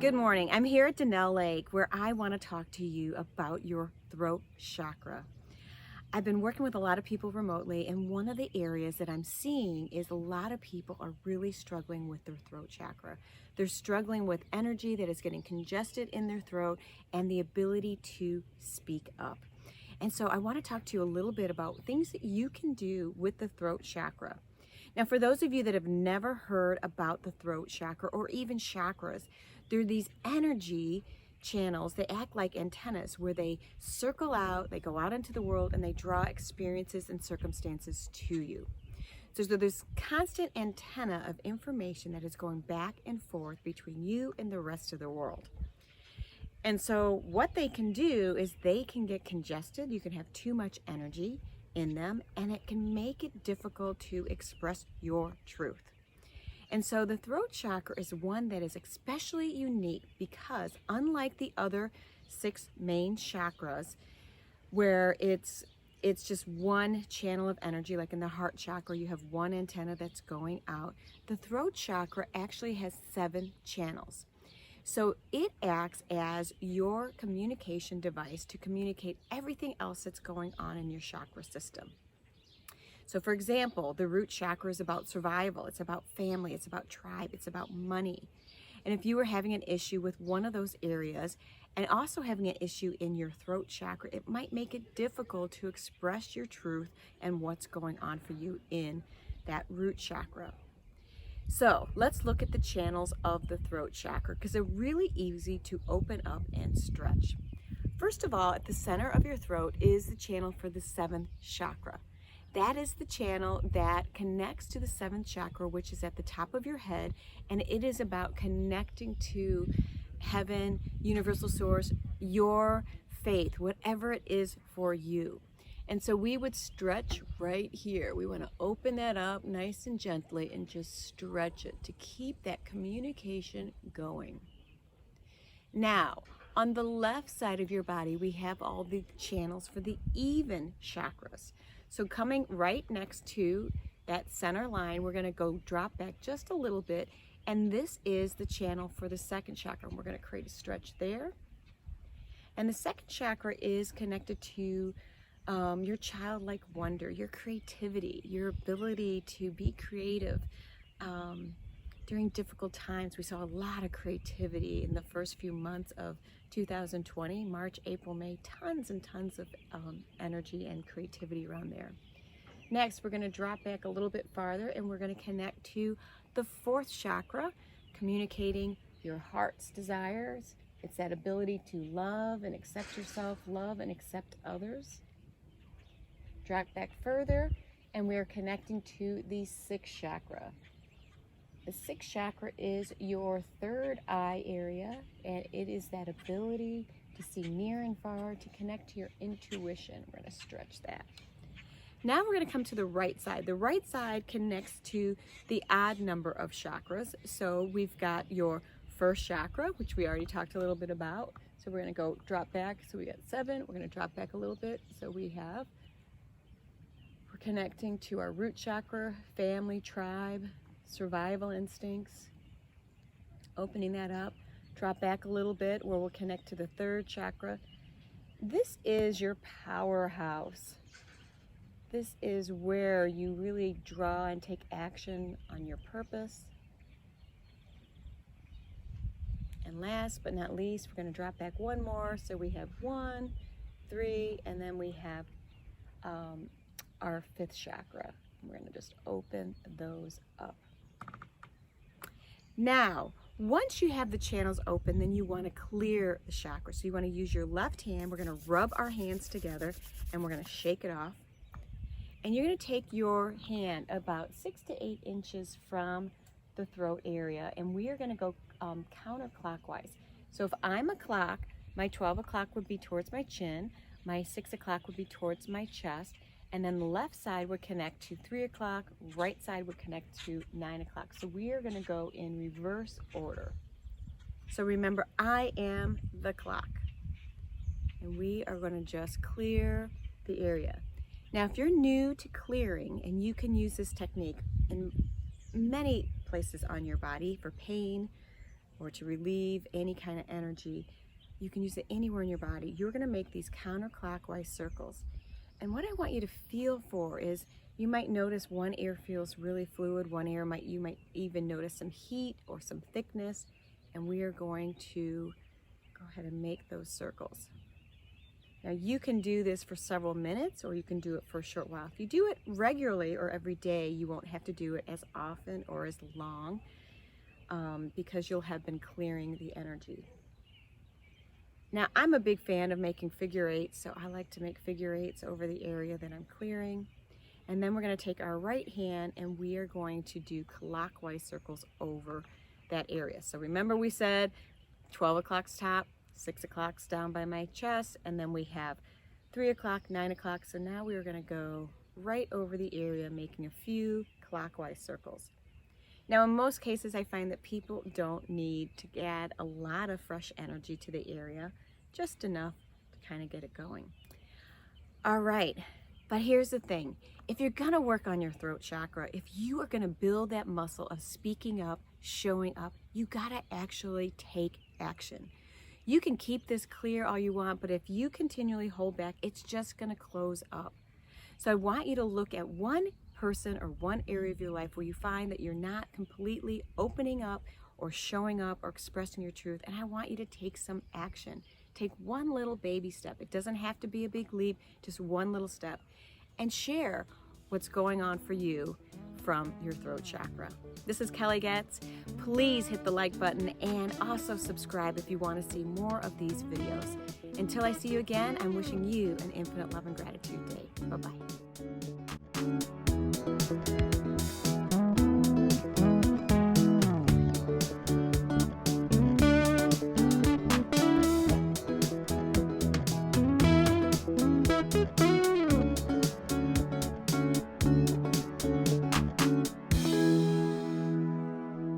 Good morning. I'm here at Denell Lake where I want to talk to you about your throat chakra. I've been working with a lot of people remotely, and one of the areas that I'm seeing is a lot of people are really struggling with their throat chakra. They're struggling with energy that is getting congested in their throat and the ability to speak up. And so I want to talk to you a little bit about things that you can do with the throat chakra. Now, for those of you that have never heard about the throat chakra or even chakras, there are these energy channels. They act like antennas where they circle out, they go out into the world, and they draw experiences and circumstances to you. So there's this constant antenna of information that is going back and forth between you and the rest of the world. And so what they can do is they can get congested. You can have too much energy in them, and it can make it difficult to express your truth. And so the throat chakra is one that is especially unique because unlike the other 6 main chakras, where it's just one channel of energy, like in the heart chakra, you have one antenna that's going out. The throat chakra actually has 7 channels. So it acts as your communication device to communicate everything else that's going on in your chakra system. So for example, the root chakra is about survival, it's about family, it's about tribe, it's about money. And if you were having an issue with one of those areas and also having an issue in your throat chakra, it might make it difficult to express your truth and what's going on for you in that root chakra. So let's look at the channels of the throat chakra because they're really easy to open up and stretch. First of all, at the center of your throat is the channel for the 7th chakra. That is the channel that connects to the 7th chakra, which is at the top of your head, and it is about connecting to heaven, universal source, your faith, whatever it is for you. And so we would stretch right here. We want to open that up nice and gently and just stretch it to keep that communication going. Now, on the left side of your body, we have all the channels for the even chakras. So coming right next to that center line, we're going to go drop back just a little bit. And this is the channel for the 2nd chakra. And we're going to create a stretch there. And the 2nd chakra is connected to your childlike wonder, your creativity, your ability to be creative. During difficult times, we saw a lot of creativity in the first few months of 2020, March, April, May, tons and tons of energy and creativity around there. Next, we're going to drop back a little bit farther and we're going to connect to the 4th chakra, communicating your heart's desires. It's that ability to love and accept yourself, love and accept others. Drop back further and we're connecting to the 6th chakra. The 6th chakra is your 3rd eye area, and it is that ability to see near and far, to connect to your intuition. We're going to stretch that. Now we're going to come to the right side. The right side connects to the odd number of chakras. So we've got your 1st chakra, which we already talked a little bit about. So we're going to go drop back. So we got 7. We're going to drop back a little bit. So we're connecting to our root chakra, family, tribe, survival instincts, opening that up. Drop back a little bit where we'll connect to the 3rd chakra. This is your powerhouse. This is where you really draw and take action on your purpose. And last but not least, we're going to drop back one more. So we have 1, 3, and then we have our 5th chakra. We're going to just open those up. Now, once you have the channels open, then you want to clear the chakra. So you want to use your left hand. We're going to rub our hands together and we're going to shake it off. And you're going to take your hand about 6 to 8 inches from the throat area, and we are going to go counterclockwise. So if I'm a clock, my 12 o'clock would be towards my chin, my 6 o'clock would be towards my chest, and then the left side would connect to 3 o'clock, right side would connect to 9 o'clock. So we are going to go in reverse order. So remember, I am the clock. And we are going to just clear the area. Now, if you're new to clearing, and you can use this technique in many places on your body for pain, or to relieve any kind of energy. You can use it anywhere in your body. You're going to make these counterclockwise circles. And what I want you to feel for is, you might notice one ear feels really fluid, one ear you might even notice some heat or some thickness, and we are going to go ahead and make those circles. Now you can do this for several minutes, or you can do it for a short while. If you do it regularly or every day, you won't have to do it as often or as long, because you'll have been clearing the energy. Now, I'm a big fan of making figure eights, so I like to make figure eights over the area that I'm clearing. And then we're going to take our right hand and we are going to do clockwise circles over that area. So remember, we said 12 o'clock's top, 6 o'clock's down by my chest, and then we have 3 o'clock, 9 o'clock. So now we are going to go right over the area, making a few clockwise circles. Now, in most cases, I find that people don't need to add a lot of fresh energy to the area, just enough to kind of get it going. All right, but here's the thing. If you're gonna work on your throat chakra, if you are gonna build that muscle of speaking up, showing up, you gotta actually take action. You can keep this clear all you want, but if you continually hold back, it's just gonna close up. So I want you to look at one person or one area of your life where you find that you're not completely opening up or showing up or expressing your truth, and I want you to take some action. Take one little baby step. It doesn't have to be a big leap, just one little step, and share what's going on for you from your throat chakra. This is Kelly Goetz. Please hit the like button and also subscribe if you want to see more of these videos. Until I see you again, I'm wishing you an infinite love and gratitude day. Bye-bye.